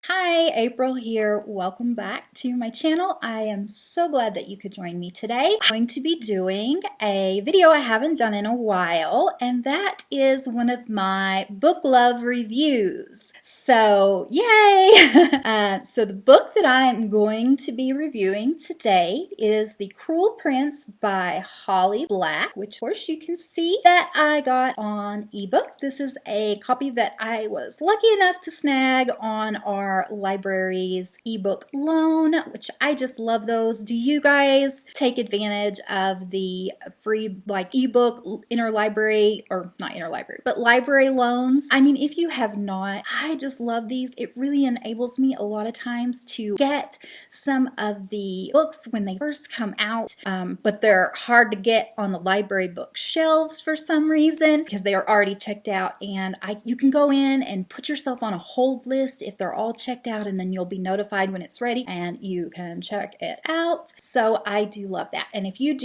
Hi, April here. Welcome back to my channel. I am so glad that you could join me today. I'm going to be doing a video I haven't done in a while, and that is one of my book love reviews. So, yay! So the book that I'm going to be reviewing today is The Cruel Prince by Holly Black, which of course you can see that I got on ebook. This is a copy that I was lucky enough to snag on our library's ebook loan, which I just love those. Do you guys take advantage of the free ebook interlibrary, or not interlibrary, but library loans? I mean, if you have not, I just love these. It really enables me a lot of times to get some of the books when they first come out, but they're hard to get on the library book shelves for some reason because they are already checked out, and you can go in and put yourself on a hold list if they're all checked out, and then you'll be notified when it's ready and you can check it out. So I do love that. And if you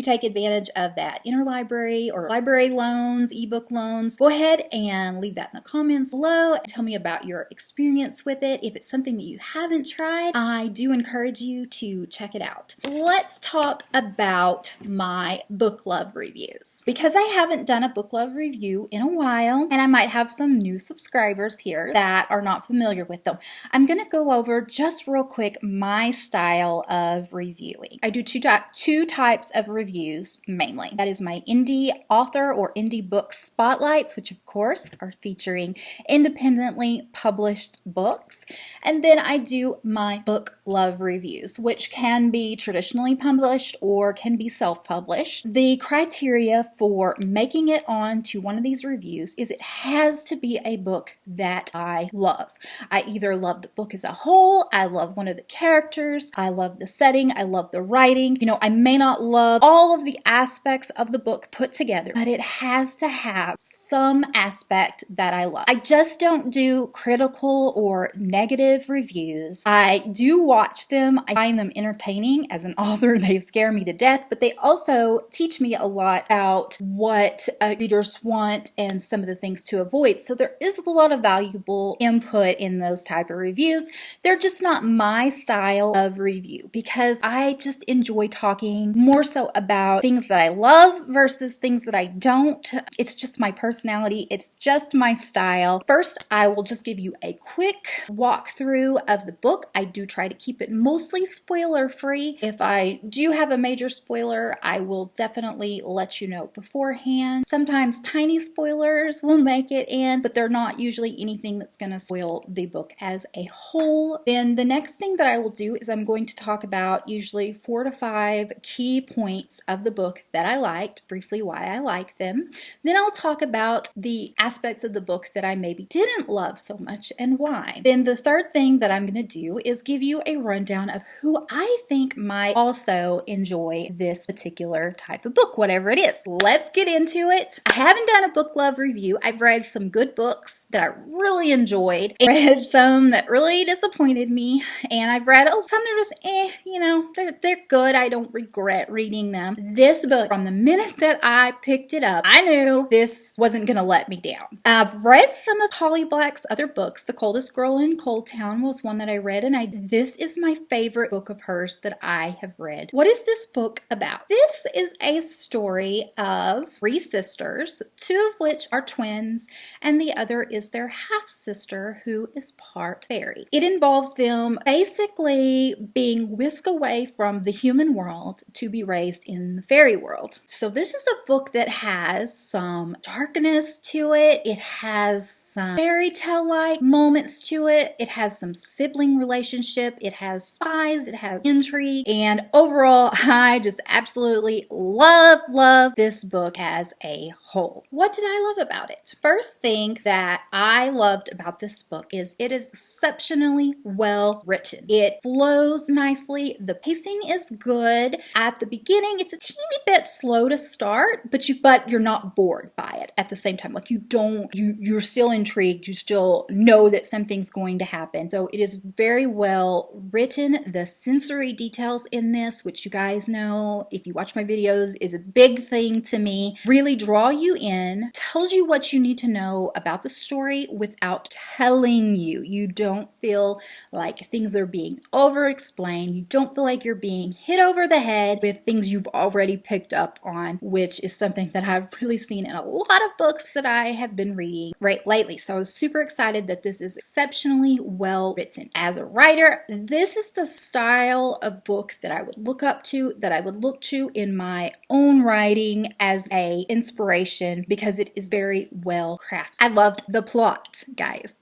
take advantage of that interlibrary or library loans, ebook loans, go ahead and leave that in the comments below and tell me about your experience with it. If it's something that you haven't tried, I do encourage you to check it out. Let's talk about my book love reviews. Because I haven't done a book love review in a while, and I might have some new subscribers here that are not familiar with them, I'm going to go over just real quick my style of reviewing. I do two types of reviews mainly. That is my indie author or indie book spotlights, which of course are featuring independently published books. And then I do my book love reviews, which can be traditionally published or can be self-published. The criteria for making it onto one of these reviews is it has to be a book that I love. I either love the book as a whole, I love one of the characters, I love the setting, I love the writing. You know, I may not love all of the aspects of the book put together, but it has to have some aspect that I love. I just don't do critical or negative reviews. I do watch them. I find them entertaining. As an author, they scare me to death, but they also teach me a lot about what readers want and some of the things to avoid. So there is a lot of valuable input in those type of reviews. They're just not my style of review because I just enjoy talking more so about things that I love versus things that I don't. It's just my personality. It's just my style. First, I will just give you a quick walkthrough of the book. I do try to keep it mostly spoiler free. If I do have a major spoiler, I will definitely let you know beforehand. Sometimes tiny spoilers will make it in, but they're not usually anything that's going to spoil the book as a whole. Then the next thing that I will do is I'm going to talk about usually 4 to 5 key points of the book that I liked, briefly why I like them. Then I'll talk about the aspects of the book that I maybe didn't love so much and why. Then the third thing that I'm going to do is give you a rundown of who I think might also enjoy this particular type of book, whatever it is. Let's get into it. I haven't done a book love review. I've read some good books that I really enjoyed, and read some that really disappointed me, and I've read some that are just they're good. I don't regret reading them. This book, from the minute that I picked it up, I knew this wasn't gonna let me down. I've read some of Holly Black's other books. The Coldest Girl in Cold Town was one that I read, and this is my favorite book of hers that I have read. What is this book about? This is a story of 3 sisters, 2 of which are twins, and the other is their half-sister who is part fairy. It involves them basically being whisked away from the human world to be raised in the fairy world. So this is a book that has some darkness to it. It has some fairy tale-like moments to it. It has some sibling relationship. It has spies. It has intrigue. And overall, I just absolutely love this book as a whole. What did I love about it? First thing that I loved about this book is it is exceptionally well written. It flows nicely. The pacing is good. At the beginning, it's a teeny bit slow to start, but you're not bored by it at the same time. Like you're still intrigued. You still know that something's going to happen. So it is very well written. The sensory details in this, which you guys know, if you watch my videos, is a big thing to me, really draw you in, tells you what you need to know about the story without telling you. You don't feel like things are being over-explained. You don't feel like you're being hit over the head with things you've already picked up on, which is something that I've really seen in a lot of books that I have been reading right lately. So I was super excited that this is exceptionally well written. As a writer, this is the style of book that I would look up to, that I would look to in my own writing as a inspiration, because it is very well crafted. I loved the plot, guys.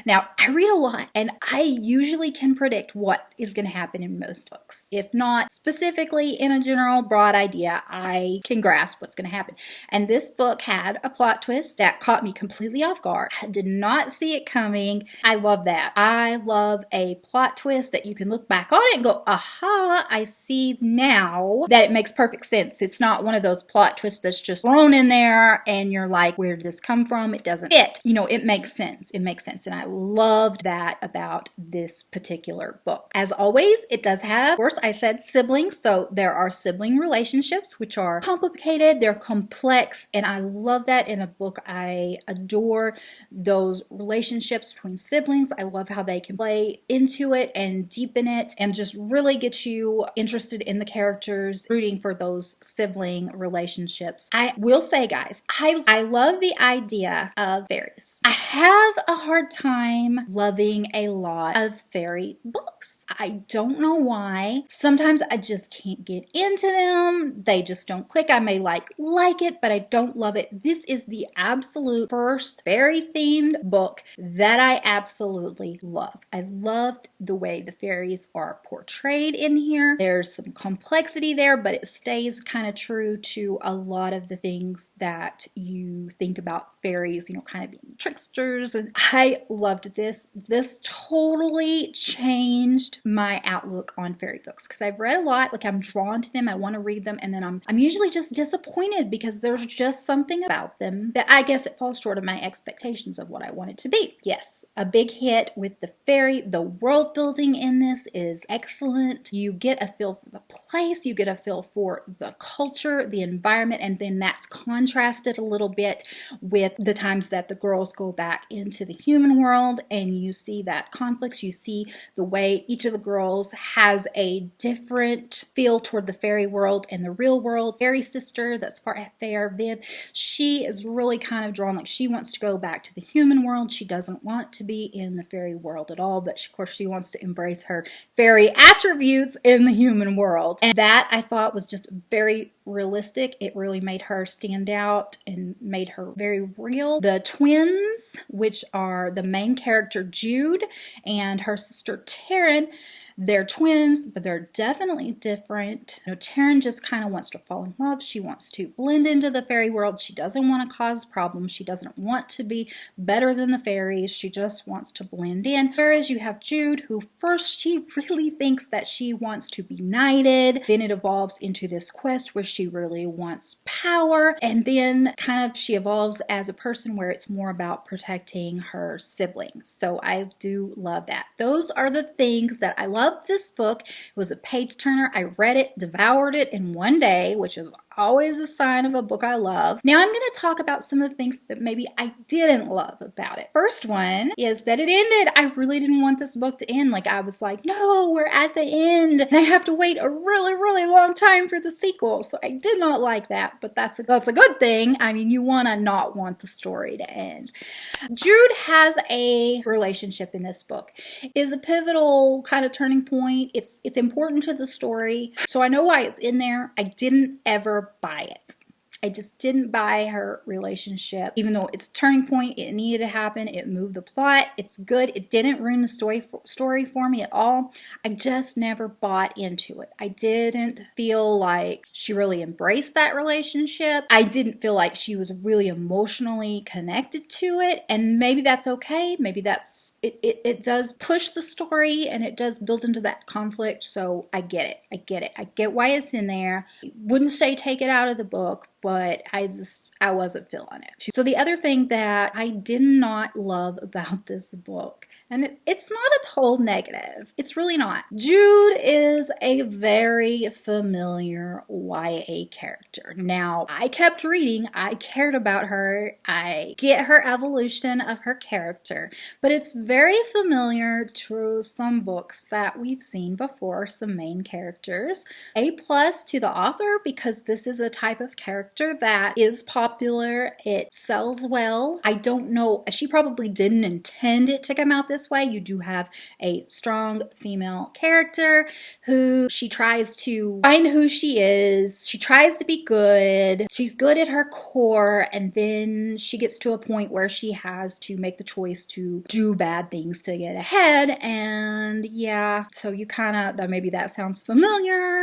Now I read a lot and I usually can predict what is going to happen in most books. If not specifically in a general broad idea, I can grasp what's going to happen. And this book had a plot twist that caught me completely off guard. I did not see it coming. I love that. I love a plot twist that you can look back on it and go, aha, I see now that it makes perfect sense. It's not one of those plot twists that's just thrown in there and you're like, where did this come from? It doesn't fit. You know, it makes sense. It makes sense. And I loved that about this particular book. As always, it does have, of course, I said siblings. So there are sibling relationships, which are complicated. They're complex. And I love that in a book. I adore those relationships between siblings. I love how they can play into it and deepen it and just really get you interested in the characters, rooting for those sibling relationships. I will say, guys, I love the idea of fairies. I have a hard time loving a lot of fairy books. I don't know why. Sometimes I just can't get into them. They just don't click. I may like it, but I don't love it. This is the absolute first fairy themed book that I absolutely love. I loved the way the fairies are portrayed in here. There's some complexity there, but it stays kind of true to a lot of the things that you think about fairies, you know, kind of being tricksters. And I loved this. This totally changed my outlook on fairy books, because I've read a lot, like I'm drawn to them, I want to read them, and then I'm usually just disappointed because there's just something about them that I guess it falls short of my expectations of what I want it to be. Yes, a big hit with the fairy. The world building in this is excellent. You get a feel for the place, you get a feel for the culture, the environment, and then that's contrasted a little bit with the times that the girls go back into the human world, and you see that conflicts. You see the way each of the girls has a different feel toward the fairy world and the real world. Fairy sister, that's Fair Viv, she is really kind of drawn, like she wants to go back to the human world. She doesn't want to be in the fairy world at all, but of course she wants to embrace her fairy attributes in the human world. And that I thought was just very realistic. It really made her stand out and made her very real. The twins, which are the main character Jude and her sister Taryn, they're twins, but they're definitely different. You know, Taryn just kind of wants to fall in love. She wants to blend into the fairy world. She doesn't want to cause problems. She doesn't want to be better than the fairies. She just wants to blend in. Whereas you have Jude, who first she really thinks that she wants to be knighted. Then it evolves into this quest where she really wants power. And then kind of she evolves as a person where it's more about protecting her siblings. So I do love that. Those are the things that I love. This book. It was a page turner. I read it, devoured it in one day, which is always a sign of a book I love. Now I'm going to talk about some of the things that maybe I didn't love about it. First one is that it ended. I really didn't want this book to end. Like I was like, no, we're at the end and I have to wait a really, really long time for the sequel. So I did not like that, but that's a good thing. I mean, you want to not want the story to end. Jude has a relationship in this book. It is a pivotal kind of turning point. It's important to the story. So I know why it's in there. I didn't ever buy it. I just didn't buy her relationship. Even though it's a turning point, it needed to happen. It moved the plot. It's good. It didn't ruin the story for me at all. I just never bought into it. I didn't feel like she really embraced that relationship. I didn't feel like she was really emotionally connected to it. And maybe that's okay. Maybe that's it does push the story and it does build into that conflict. So I get it. I get why it's in there. I wouldn't say take it out of the book, but I I wasn't feeling it. So the other thing that I did not love about this book, and it's not a total negative, it's really not. Jude is a very familiar YA character. Now, I kept reading, I cared about her, I get her evolution of her character, but it's very familiar to some books that we've seen before, some main characters. A+ to the author, because this is a type of character that is popular, it sells well. I don't know, she probably didn't intend it to come out this way. You do have a strong female character who she tries to find who she is. She tries to be good. She's good at her core, and then she gets to a point where she has to make the choice to do bad things to get ahead. And yeah, so you kind of, maybe that sounds familiar.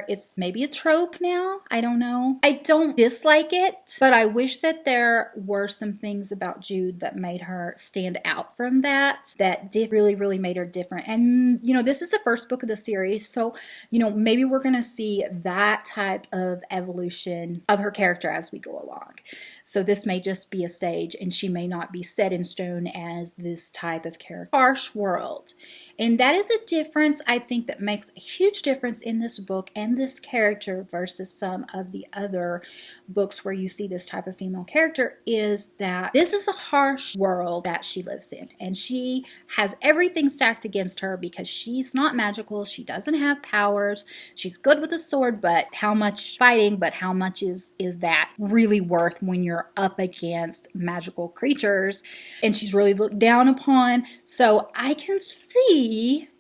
It's maybe a trope now. I don't know. I don't dislike it, but I wish that there were some things about Jude that made her stand out from that did really made her different. And this is the first book of the series, so maybe we're gonna see that type of evolution of her character as we go along. So this may just be a stage, and she may not be set in stone as this type of character. Harsh world. And that is a difference, I think, that makes a huge difference in this book and this character versus some of the other books where you see this type of female character, is that this is a harsh world that she lives in. And she has everything stacked against her because she's not magical. She doesn't have powers. She's good with a sword, but how much fighting, but how much is that really worth when you're up against magical creatures? And she's really looked down upon. So I can see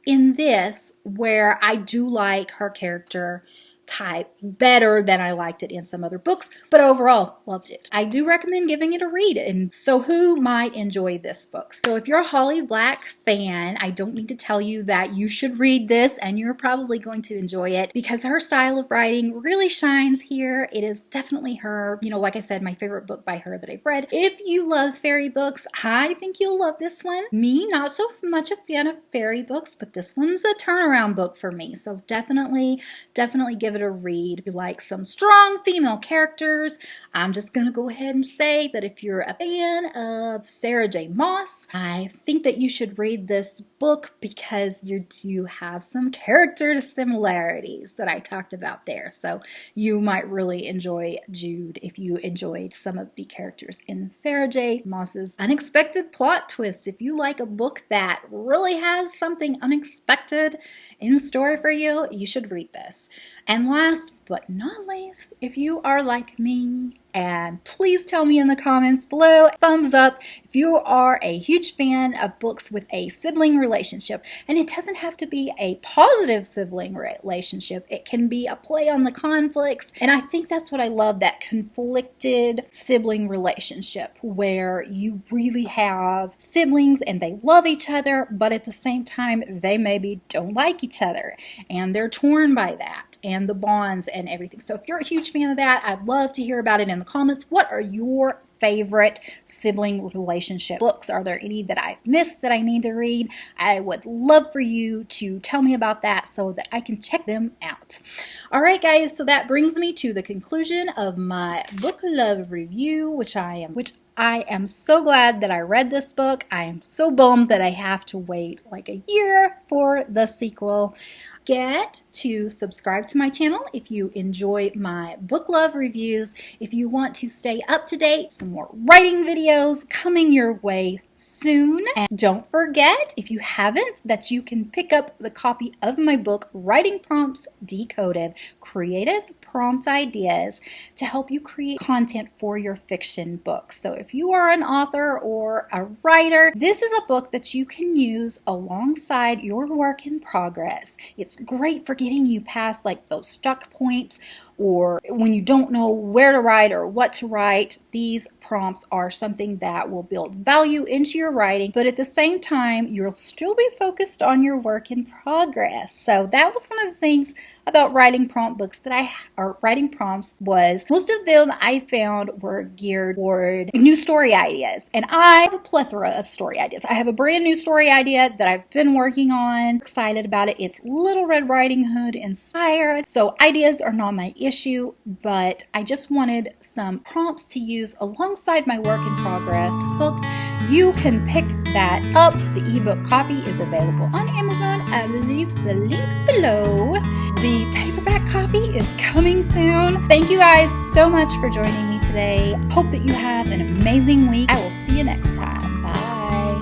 in this where I do like her character type better than I liked it in some other books, but overall loved it. I do recommend giving it a read. And so who might enjoy this book? So if you're a Holly Black fan, I don't need to tell you that you should read this, and you're probably going to enjoy it because her style of writing really shines here. It is definitely her, like I said, my favorite book by her that I've read. If you love fairy books, I think you'll love this one. Me, not so much a fan of fairy books, but this one's a turnaround book for me. So definitely give it a read. If you like some strong female characters, I'm just gonna go ahead and say that if you're a fan of Sarah J. Maas, I think that you should read this book because you do have some character similarities that I talked about there. So you might really enjoy Jude if you enjoyed some of the characters in Sarah J. Maas's unexpected plot twists. If you like a book that really has something unexpected in store for you, you should read this. And last but not least, if you are like me, and please tell me in the comments below, thumbs up, if you are a huge fan of books with a sibling relationship. And it doesn't have to be a positive sibling relationship. It can be a play on the conflicts. And I think that's what I love, that conflicted sibling relationship where you really have siblings and they love each other, but at the same time, they maybe don't like each other and they're torn by that and the bonds and everything. So if you're a huge fan of that, I'd love to hear about it in the comments. What are your favorite sibling relationship books? Are there any that I've missed that I need to read? I would love for you to tell me about that so that I can check them out. All right, guys, so that brings me to the conclusion of my book love review, which I am so glad that I read this book. I am so bummed that I have to wait like a year for the sequel. Get to subscribe to my channel if you enjoy my book love reviews. If you want to stay up to date, some more writing videos coming your way soon. And don't forget, if you haven't, that you can pick up the copy of my book, Writing Prompts Decoded, Creative Prompt Ideas to help you create content for your fiction books. So if you are an author or a writer, this is a book that you can use alongside your work in progress. It's great for getting you past like those stuck points, or when you don't know where to write or what to write. These prompts are something that will build value into your writing, but at the same time, you'll still be focused on your work in progress. So that was one of the things about writing prompt books writing prompts was most of them I found were geared toward new story ideas. And I have a plethora of story ideas. I have a brand new story idea that I've been working on, excited about it. It's Little Red Riding Hood inspired. So ideas are not my issue, but I just wanted some prompts to use alongside my work in progress books. You can pick that up. The ebook copy is available on Amazon. I will leave the link below. The paperback copy is coming soon. Thank you guys so much for joining me today. Hope that you have an amazing week. I will see you next time.